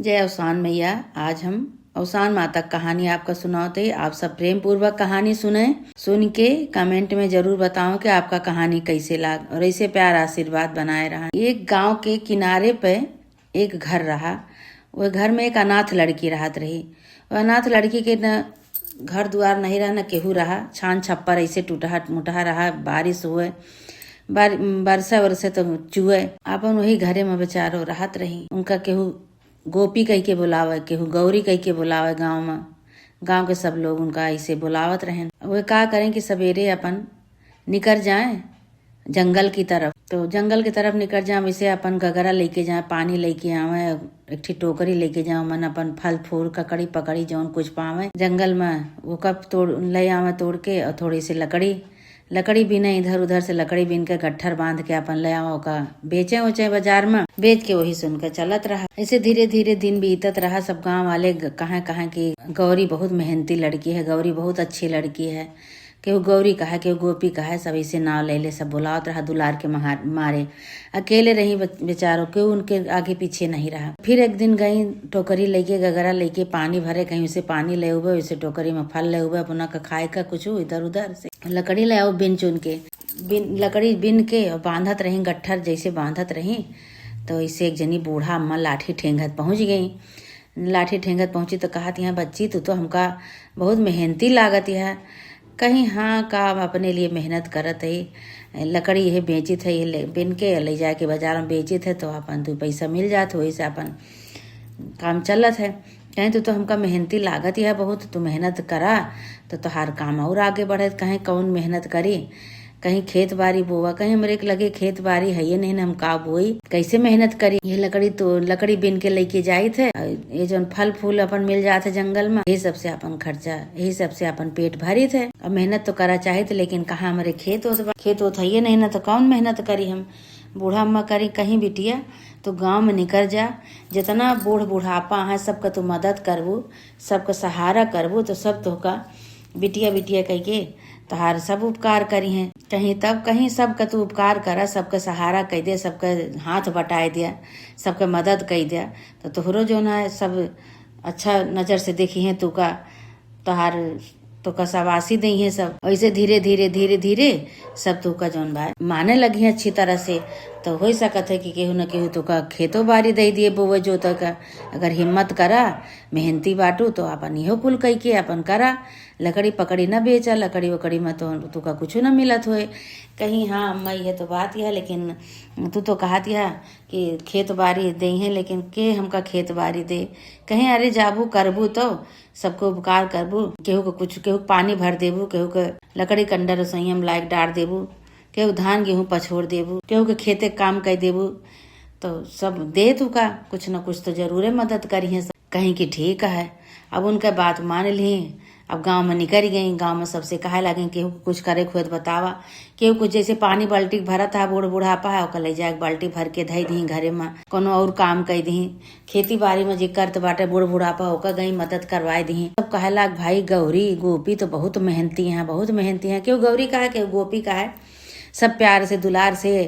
जय अवसान मैया। आज हम अवसान माता कहानी आपका सुनाते। आप सब प्रेम पूर्वक कहानी सुने। सुन के कमेंट में जरूर बताओ कि आपका कहानी कैसे लगा और ऐसे प्यार आशीर्वाद बनाए रहा। एक गांव के किनारे पे एक घर रहा। वह घर में एक अनाथ लड़की रहत रही। वह अनाथ लड़की के न घर द्वार नहीं रहा, न केहू रहा। छान छप्पर ऐसे टूटा मुटहा रहा। बारिश हुए, बरसा वरसे तो चुए। अपन वही घरे में बेचारो रहत रही। उनका केहू गोपी कह के बुलावे, केहू गौरी कह के बुलावे। गांव के सब लोग उनका ऐसे बुलावत रहें। वे का करें कि सवेरे अपन निकल जाए जंगल की तरफ। तो जंगल की तरफ निकल जाए, वैसे अपन गगरा लेके जाए, पानी लेके आवे, एक ठी टोकरी लेके जाओ। मन अपन फल फूल ककड़ी पकड़ी जौन कुछ पावे जंगल में वो कब तोड़ ले आवे, तोड़ के। और थोड़ी सी लकड़ी बिना इधर उधर से लकड़ी बीन के गट्ठर बांध के अपन ले आओ का बेचे उचे बाजार में। बेच के वही सुन के चलत रहा। ऐसे धीरे धीरे दिन बीतत रहा। सब गांव वाले कहाँ की गौरी बहुत मेहनती लड़की है, गौरी बहुत अच्छी लड़की है। केहू गौरी कहा, केहू गोपी कहा, सब ऐसे नाव ले सब बुलावत रहा दुलार के मारे। अकेले रही बेचारो, केहू उनके आगे पीछे नहीं रहा। फिर एक दिन गई टोकरी लेके, गगरा लेके पानी भरे, कहीं से पानी ले उबे, वैसे टोकरी में फल ले उबे, अपना का खाए का कुछ इधर उधर से लकड़ी ले आओ बिन चुन के। लकड़ी बिन के और बांधत रही, गट्ठर जैसे बांधत रही। तो ऐसे एक जनी बूढ़ा अम्मा लाठी ठेंगत पहुंच गई। लाठी ठेंगत पहुंची तो कहा, यहाँ बच्ची तू तो हमका बहुत मेहनती लागत है। कहीं हाँ का अपने लिए मेहनत करत है, लकड़ी ये बेचित है, ये बिन के ले जाके बाजार में बेचित है तो अपन तू पैसा मिल जात, वही से अपन काम चलत है। कहीं तो हमका मेहनती लागत है बहुत, तू मेहनत करा तो तोहार काम और आगे बढ़े। कहीं कौन मेहनत करी, कहीं खेत बाड़ी बोवा, कहीं हमरे लगे खेत बाड़ी है ये नहीं, हम का बोई, कैसे मेहनत करी। ये लकड़ी बिन के लेके जाए थे। ये जो फल फूल अपन मिल जाते जंगल में, यही सबसे अपन खर्चा, यही सबसे अपन पेट भरी थे। और मेहनत तो करा चाहे थे, लेकिन कहाँ हमारे खेत होत है ये नहीं ना, तो कौन मेहनत करी हम। बूढ़ा अम्मा करी, कहीं बिटिया तो गांव में निकल जा, जितना बुढ़ापा है सबका तू मदद करबू, सबका सहारा करबू, तो सब तो का बिटिया कह के तोहार सब उपकार करी हैं। कहीं तब कहीं सबका तू उपकार करा, सबका सहारा कह दे, सबका हाथ बटाए दिया, सबका मदद कह दिया, तो तोहरो जो ना सब अच्छा नजर से देखी है, तू का तोहार तो का शाबाशी दी है सब। ऐसे धीरे धीरे सब तू का जौन बा माने लगी है अच्छी तरह से। तो हो सकत है कि केहू न केहू तो का खेतो बाड़ी दे दिए बोवे जोत का। अगर हिम्मत करा, मेहनती बाटू तो अपन इहो कुल कह के अपन करा। लकड़ी पकड़ी न बेचा, लकड़ी वकड़ी में तो तू का कुछ न मिलत होए। कहीं हाँ अम्मा ये तो बात है, लेकिन तू तो कहत है कि खेत बाड़ी दे है, लेकिन के हमका खेत बाड़ी दे। कहीं अरे जाबू करबू तो सबको उपकार करबू, केहू को कुछ, केहू पानी भर देबू, केहू के लकड़ी कंडा रसोईया में लायक डार देबू, केहू धान गेहूं पछोड़ देबू, केहू के खेते काम कर देबू, तो सब दे तू का कुछ न कुछ तो जरूर मदद करी है। कहीं की ठीक है। अब उनका बात मान ली। अब गांव में निकल गई। गांव में सबसे कहे लगे केहू कुछ करे खुद बतावा। केहू कुछ जैसे पानी बाल्टी भरा था, बुढ़ापा है, ओकर ले जाके बाल्टी भर के धई दी घरे में, कोनो और काम कर दी। खेती बाड़ी में जे करत बाटे बुढ़ापा ओकर गई मदद करवाए दी। सब कहे लग भाई गौरी गोपी तो बहुत मेहनती है, बहुत मेहनती है। केहू गौरी का है, केहू गोपी का है। सब प्यार से दुलार से,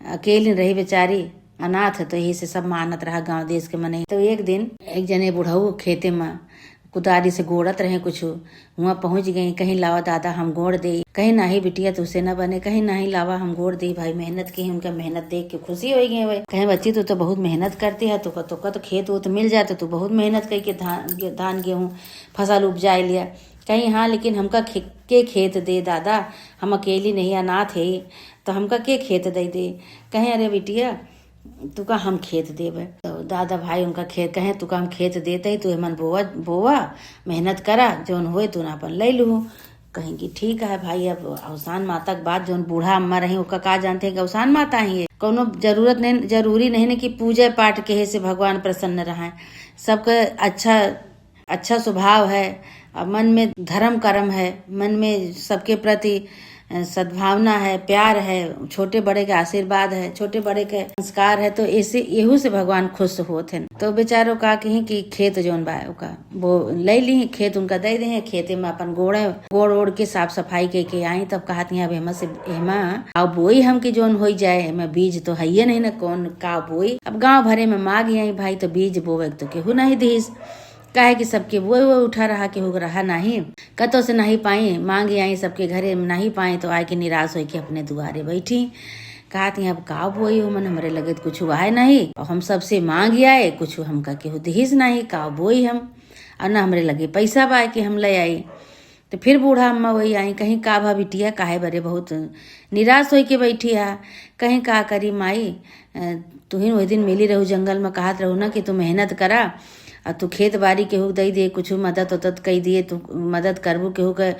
अकेली रही बेचारी, अनाथ है, तो यही से सब मानत रहा गांव देश के मने। तो एक दिन एक जने बुढ़ऊ खेते में कुदारी से गोड़त रहे कुछ, वहाँ पहुंच गई। कहीं लावा दादा हम गोड़ दे, कहीं नहीं बिटिया तुझसे न बने, कहीं नहीं लावा हम गोड़ दे। भाई मेहनत की, उनका मेहनत देख के खुशी हो गई। वही कहीं बच्ची तो बहुत मेहनत करती है, तो खेत वो तो मिल जाए तो तू बहुत मेहनत करके धान गेहूँ फसल उपजाए लिया। कहीं हाँ लेकिन हमका के खेत दे दादा, हम अकेली नहीं अनाथ है, तो हमका के खेत दे। कहीं अरे बिटिया तुका हम खेत देवे। तो दादा भाई उनका खेत कहे तुका हम खेत देते ही, तू मन बोवा मेहनत करा, जौन होए तू ना अपन ले लू। कहीं की ठीक है भाई। अब अवसान माता के बाद जौन बूढ़ा अम्मा रही उसका का जानते हैं कि अवसान माता ही है। कोनो जरूरी नहीं है कि पूजा पाठ के से भगवान प्रसन्न रहे। सबका अच्छा स्वभाव है, मन में धर्म कर्म है, मन में सबके प्रति सद्भावना है, प्यार है, छोटे बड़े के आशीर्वाद है, छोटे बड़े के संस्कार है, तो ऐसे एहू से भगवान खुश होते हैं। तो बेचारो का कही कि खेत जोन बा ओका वो ले ली, खेत उनका दे दे, खेते में अपन गोड़ ओड़ के साफ सफाई के आई। तब कहती अब हेमा अब बोई हम की जोन हो जाए, मैं बीज तो है नहीं ना, कौन का बोई। अब गाँव भरे में मांग आई भाई, तो बीज बोवे तो केहू नहीं दीस, काहे कि सबके वो उठा रहा के हो रहा नहीं, कतो से नहीं पाई, मांगी आई सबके घरे में नहीं पाई, तो आए के निराश हो के अपने दुआरे बैठी। कहती अब का बोई हो, मन हमारे लगे कुछ आए नहीं, और हम सबसे मांग आए, कुछ हमका केहू दीस नहीं, का बोई हम, और न हमारे लगे पैसा बाए कि हम ले आई। तो फिर बूढ़ा अम्मा वही आई, कहीं का भा बिटिया काहे बरे बहुत निराश हो के बैठी है, कहीं का करी माई, तुहिन वही दिन मिली रहू जंगल में, कहत रहू ना कि तू मेहनत करा, और तू खेत बाड़ी केहू दे दे, कुछ मदद उदद कही दिए, तू मदद करबू केहू के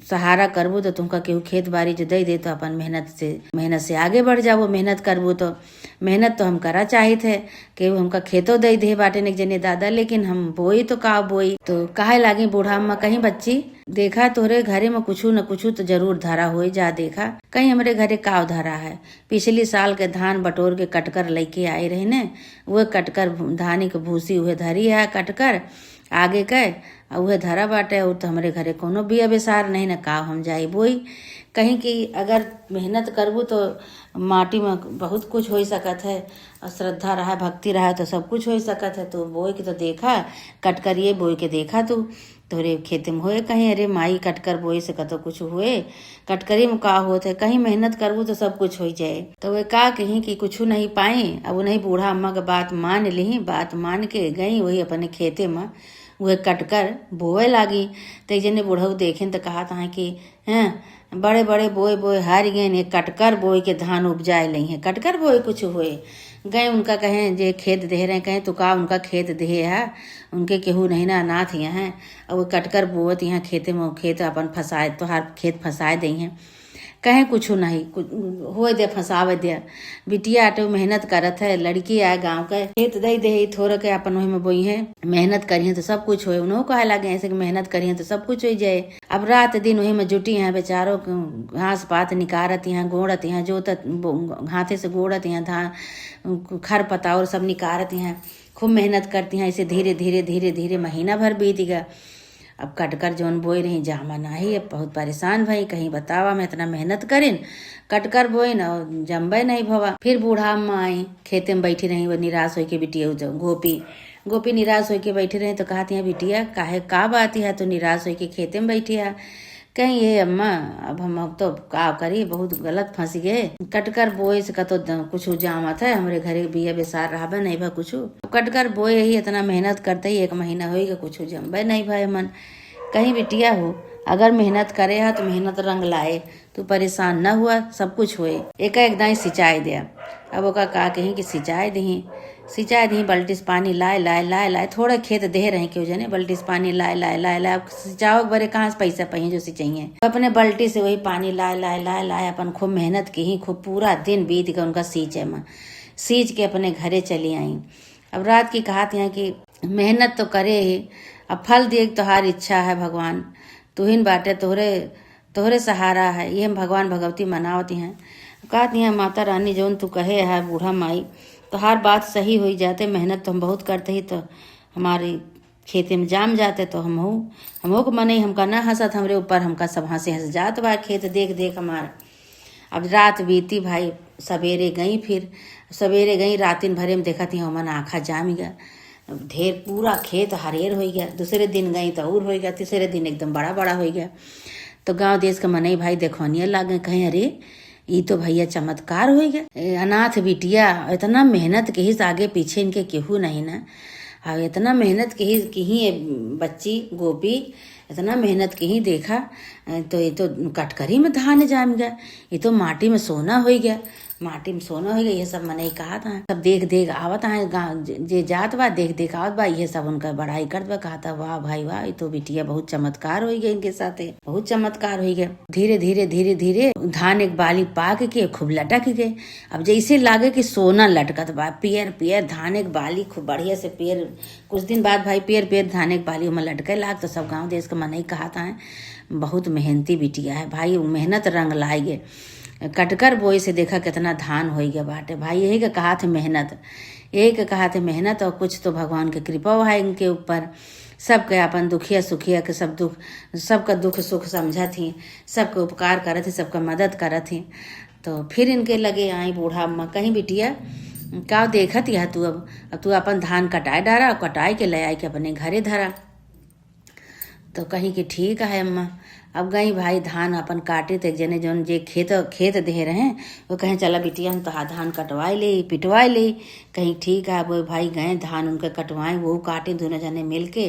सहारा करबू, तो तुमका केहू खेत बाड़ी जो दे दे, तो अपन मेहनत से आगे बढ़ जाओ। मेहनत करबू तो मेहनत तो हम करा चाहे थे, केहू हमका खेतो दे दे बाटे ने जने दादा, लेकिन हम बोई तो का बोई। तो काहे लागी बूढ़ा अम्मा, कहीं बच्ची देखा तोहरे घरे में कुछ न कुछ तो जरूर धरा हो, जा देखा कहीं हमारे घरे काव धरा है। पिछली साल के धान बटोर के कटकर लेके आए रहे ने, वह कटकर धानी के भूसी उहे धरी है कटकर आगे के, उहे धरा बाटे, और तो हमारे घरे कोनो बिया बेसार नहीं न काव हम जाई बोई। कहीं कि अगर मेहनत करबू तो माटी में बहुत कुछ हो सकत है, और श्रद्धा रहा भक्ति रहा तो सब कुछ हो सकत है। तो बोई के तो देखा, कटकर ये बोई के देखा तू तोरे खेते में होए, कहीं अरे माई कटकर बोई से कतो कुछ हुए, कटकरी में का होते है, कहीं मेहनत करबू तो सब कुछ हो जाए। तो वे का कहीं कि कुछ नहीं पाई। अब नहीं बूढ़ा अम्मा के बात मान ली, बात मान के गई वही अपने खेते में, वह कटकर बोए लागी। तो जने बूढ़ऊ देखें तो कहा था कि हैं बड़े बड़े बोए बोए हार गए, कटकर बोए के धान उपजाए ली है, कटकर बोए कुछ हुए गए। उनका कहें जे खेत दे रहे कहें तो का उनका खेत दे है, उनके केहू नहीं ना अनाथ यहाँ है, और वो कटकर बोवत यहाँ खेते में, खेत अपन फंसाए तो हर खेत फंसाए दी हैं, कहें कुछ नहीं कुछ हो दे फंसावे दे। बिटिया आटे मेहनत करत है, लड़की आए गाँव के, खेत दे दे थोड़ा के अपन वही में बोई है, मेहनत करिए तो सब कुछ होए। उन्हों कहे लगे ऐसे कि मेहनत करिए तो सब कुछ हो जाए। अब रात दिन वही में जुटी हैं बेचारों, घास पात निकारत यहाँ, गोड़त यहाँ, जोतत हाथे से गोड़त यहाँ, धान खर पतावर सब निकारत यहाँ, खूब मेहनत करती हैं। ऐसे धीरे धीरे धीरे धीरे महीना भर बीत गया। अब कटकर जौन बोई रही जामा नहीं, अब बहुत परेशान भई, कहीं बतावा मैं इतना मेहनत करें, कटकर बोई न जम्बे नहीं भवा। फिर बूढ़ा अम्मा आई, खेते में बैठी रही, वो निराश हो के बिटिया गोपी निराश हो के बैठी रही। तो कहती है बिटिया काहे का बात है, तो निराश हो के खेते में बैठी है। कहीं ये अम्मा अब हम तो का करी, बहुत गलत फंस गए, कटकर बोए से कतो कुछ जामत है, हमारे घरे बिया बेसार रहा नहीं भा कुछ, कटकर बोए ही इतना मेहनत करते ही 1 महीना होगा, कुछ जम्बे नहीं भाई मन। कहीं बिटिया हो अगर मेहनत करे है तो मेहनत रंग लाए, तू परेशान न हुआ, सब कुछ हुए। एक दाई सिंचाई दिया। अब ओका का कहीं कि सिंचाई दी बल्टी से पानी लाए थोड़ा खेत दे रहे क्यों जने, बल्टी से पानी लाए अब सिंचाओ बरे कहाँ से पैसा पाइए जो सिंचाइए, अपने बल्टी से वही पानी लाए अपन खूब मेहनत की, खूब पूरा दिन बीत गया उनका सींचे में, सींच के अपने घरे चली आई। अब रात की कहा थी कि मेहनत तो करे ही, अब फल दिए तोहार इच्छा है भगवान, तुहिन बाटे तोहरे सहारा है, ये हम भगवान भगवती मनावती हैं। कहती हैं माता रानी जौन तू कहे है बूढ़ा माई, तो हर बात सही हो जाते, मेहनत तो हम बहुत करते ही, तो हमारी खेते में जाम जाते, तो हम हो को मन हमका न हंसत हमरे ऊपर, हमका सब हंसे हंस जात बा खेत देख देख हमारा। अब रात बीती भाई, सवेरे गई रातिन भरे में देखा थी हमन आँखा जाम गया, ढेर पूरा खेत हरेर हो गया। दूसरे दिन गई तो और हो गया, तीसरे दिन एकदम बड़ा बड़ा हो गया। तो गांव देश के मनई भाई देखौनिया लागे, कहीं अरे ये तो भैया चमत्कार हो गया, अनाथ बिटिया इतना मेहनत के ही आगे पीछे इनके केहू नहीं ना, और इतना मेहनत के ही बच्ची गोपी इतना मेहनत की ही देखा, तो ये तो कटकरी में धान जाम गया, ये तो माटी में सोना हो गया। माटी में सोना हो गया, ये सब मने कहा था। सब देख देख आवत है गाँव जे जात बा, देख देख आवत बा, ये सब उनका बड़ाई करत बा। कहा था वाह भाई वाह, ये तो बिटिया बहुत चमत्कार हो गया, इनके साथ बहुत चमत्कार हो गया। धीरे धीरे धीरे धीरे धान एक बाली पाक के खूब लटक गए। अब जैसे लागे कि सोना लटकत बा, पियर पियर धान एक बाली खूब बढ़िया से पियर। कुछ दिन बाद भाई पियर पियर धान एक बाली में लटके लाग, तो सब गाँव देश का मने कहा था बहुत मेहनती बिटिया है भाई, मेहनत रंग लाएगे। कटकर बोए से देखा कितना धान हो गया बाटे भाई। यही का कहा थे मेहनत, यही का कहा थे मेहनत, और कुछ तो भगवान के कृपा है इनके ऊपर। सबके अपन दुखिया सुखिया के सब दुख, सबका दुख सुख समझा थी, सबका उपकार करत थी, सबका मदद करत थी। तो फिर इनके लगे आई बूढ़ा अम्मा, कहीं बिटिया का देखत यह तू अब तू अपन धान कटाए डारा, कटाए के ले आए के अपने घरे धरा। तो कहीं कि ठीक है अम्मा। अब गई भाई धान अपन काटे, तो एक जने जौन जे खेत दे रहे हैं वो कहें चला बिटिया हम तो धान कटवाए ले पिटवाए ले। कहीं ठीक है, वो भाई गए धान उनके कटवाए, वो काटे, दोनों जने मिल के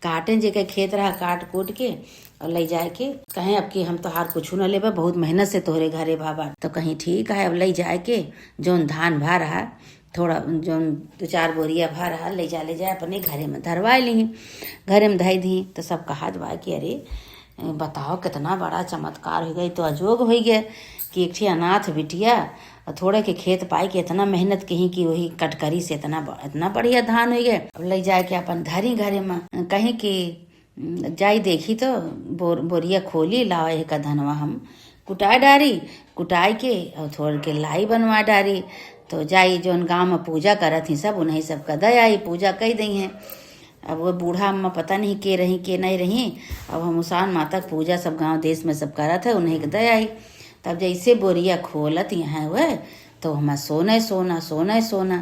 काटे, जे के खेत रहा काट कूट के और ले जाए के कहें अब कि हम तो हार कुछ न लेबा, बहुत मेहनत से तोहरे घरे भाबा। तो कहीं ठीक है, अब ले जाए के जौन धान भा रहा थोड़ा जौन 2-4 बोरिया भा रहा ले जाए अपने घरे में धरवाए ली, घरे में धई दी। तो सब कहा बा कि अरे बताओ कितना बड़ा चमत्कार हो गई, तो अजोग हो गया कि एक अनाथ बिटिया थोड़े के खेत पाई के इतना मेहनत कहीं की वही कटकरी से इतना बढ़िया धान हो गया। अब ले जाए के अपन धरी घरे में, कहीं की जाई देखी तो बोरिया खोली, लावे का धनवा हम कुटाए डारी, कुटाई के और थोड़ के लाई बनवा डारी। तो जाई जौन गाँव में पूजा करत ही सब, उन्हें सब का दया आई पूजा कही दी है। अब वो बूढ़ा अम्मा पता नहीं के रही के नहीं रही, अब हम उसान माता पूजा सब गांव देश में सब करत है, उन्हें दया आई। तब जैसे बोरिया खोलत यहाँ हुए तो हमारा सोना सोना सोना सोना।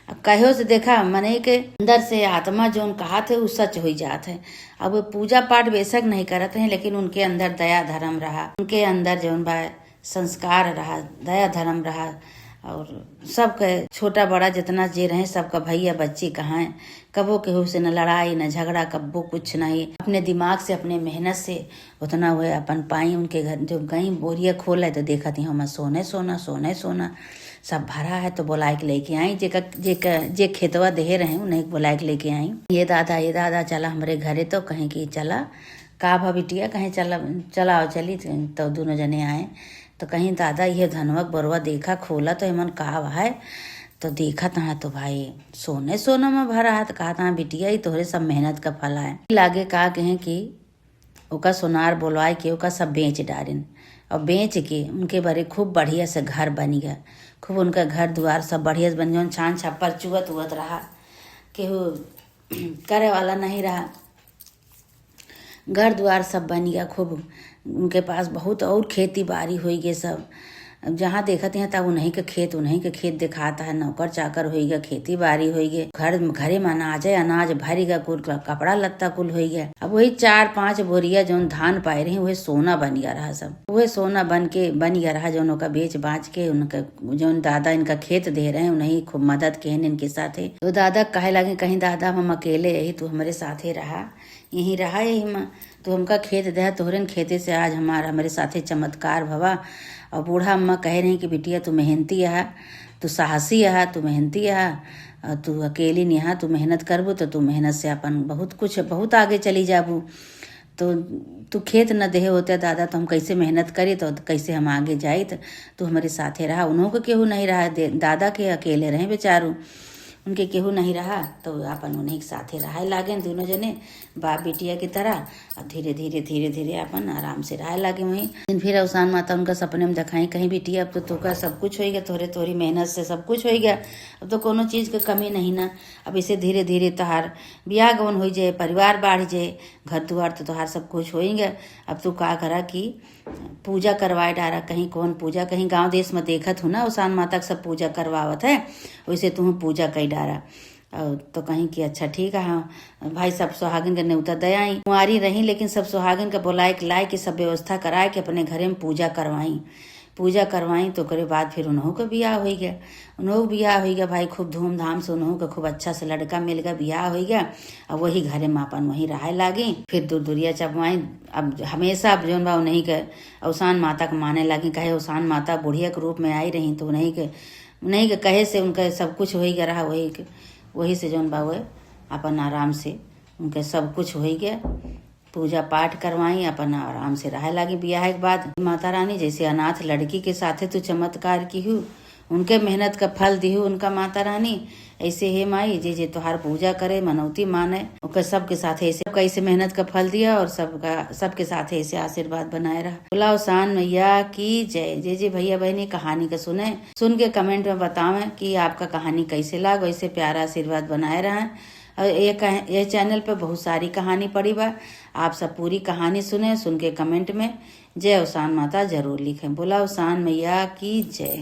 अब कहो से देखा मने के अंदर से आत्मा जो कहा थे वो सच हो जात है। अब वो पूजा पाठ बेशक नहीं करते हैं, लेकिन उनके अंदर दया धर्म रहा, उनके अंदर जो संस्कार रहा, दया धर्म रहा। और सबके छोटा बड़ा जितना जे रहे सबका भैया बच्ची कहाँ है, कबो केहू से न लड़ाई न झगड़ा, कबो कुछ नहीं, अपने दिमाग से अपने मेहनत से उतना हुए अपन पाई। उनके घर जो गई बोरिया खोला तो देखा थी हम सोने सोना सोने सोना सब भरा है। तो बुलाए के लेके आई, जे खेतवा दे रहे उन्हें बुलाए के लेके आई। ये दादा चला हमारे घरे, तो कहीं की चला का भा बिटिया, कहीं चला चली। तो दोनों जने आए तो कहीं दादा ये धनवक बरवा देखा खोला तो इमन कहा है, तो देखा था तो भाई सोने सोना में भरा है। तो कहा था बिटिया ये तोहरे सब मेहनत का फल है। लागे कहा कहें कि ओका सोनार बोलवाए के ओका सब बेच डारिन, और बेच के उनके बारे खूब बढ़िया से घर बन गया। खूब उनका घर द्वार सब बढ़िया से बन गया, छान छप्पर चुवत हुआ रहा, केहू करे वाला नहीं रहा, घर द्वार सब बन गया। खूब उनके पास बहुत और खेती बाड़ी हुई गई सब, जहाँ देखते हैं तब उन्हीं के खेत दिखाता है, नौकर चाकर हो गया, खेती बाड़ी हो गई, घरे में अनाज भरी गया, कुल कपड़ा लत्ता कुल हो गया। अब वही 4-5 बोरिया जो धान पाए रहे वही सोना बन गया रहा, सब वही सोना बन गया रहा। जो उनका बेच बाँच के उनका जो दादा इनका खेत दे रहे हैं उन्हीं खूब मदद के इनके साथ। तो दादा कहे लगे कहीं दादा हम अकेले यही तू हमारे साथे रहा, यही रहा यही माँ तो हमका खेत दे, तोहरे खेते से आज हमारे साथे चमत्कार भवा। और बूढ़ा अम्मा कह रही कि बिटिया तू मेहनती है, तू साहसी है, तू मेहनती है, तू अकेली नहीं है, तू मेहनत करबू तो तू मेहनत से अपन बहुत आगे चली जाबू। तो तू खेत न दे होते दादा तो हम कैसे मेहनत करी, तो कैसे हम आगे जाई। तो तू हमारे साथे रहा, उन्हों को केहू नहीं रहा, दादा के अकेले रहे बेचारू, उनके केहू नहीं रहा। तो अपन उन्हीं के साथे रहा लागे दोनों जने बाप बेटिया की तरह। और धीरे धीरे अपन आराम से रहा लागे वहीं। फिर अवसान माता उनका सपने में दिखाई कहीं बिटिया अब तो तुका सब कुछ हो गया, तोरी मेहनत से सब कुछ हो गया, अब तो कोनो चीज़ की कमी नहीं ना। अब इसे धीरे धीरे तोहार ब्याह गवन हो जाए, परिवार बढ़ जाए, घर द्वार तो तोहार सब कुछ हो गया। अब तू का करा कि पूजा करवाए डारा, कहीं कौन पूजा, कहीं गांव देश में देखत हो ना अवसान माता सब पूजा करवावत है, वैसे तू पूजा कई डारा। तो कहीं कि अच्छा ठीक है। हाँ भाई सब सुहागिन के न्योता दया आई, कुंवारी रही लेकिन सब सुहागिन का बुलाए के लाए कि सब व्यवस्था कराए कि अपने घरे में पूजा करवाई। पूजा करवाई तो करे बाद फिर उन्हों का बियाह हो गया। उन्हों बियाह हो गया भाई, खूब धूमधाम से उन्हों का खूब अच्छा से लड़का मिल गया, बियाह हो गया। अब वही घरे में अपन वहीं रहे लागी। फिर दूर दूरिया चपवाई। अब हमेशा अब जौन बा उन्हीं के अवसान माता के माने लगी, कहे अवसान माता बुढ़िया के रूप में आई रही तो उन्हीं के कहे से उनका सब कुछ हो गया रहा। वही से जौन बा वो अपन आराम से उनके सब कुछ हो गया। पूजा पाठ करवाई, अपन आराम से रहे लागी। बियाह के बाद माता रानी जैसे अनाथ लड़की के साथे तू चमत्कार की हूँ, उनके मेहनत का फल दी हूँ उनका माता रानी। ऐसे हे माई जे जे तुहार पूजा करे मनौती माने ओकर सबके साथ ऐसे कैसे मेहनत का फल दिया और सबके साथ ऐसे आशीर्वाद बनाए रहा। बोला अवसान मैया की जय। जे भैया बहनी कहानी का सुन के कमेंट में बतावें कि आपका कहानी कैसे लाग, वैसे प्यारा आशीर्वाद बनाए रहा। और ये चैनल पे बहुत सारी कहानी पड़ी बा, आप सब पूरी कहानी सुने। सुन के कमेंट में जय अवसान माता जरूर लिखें। बोला अवसान मैया की जय।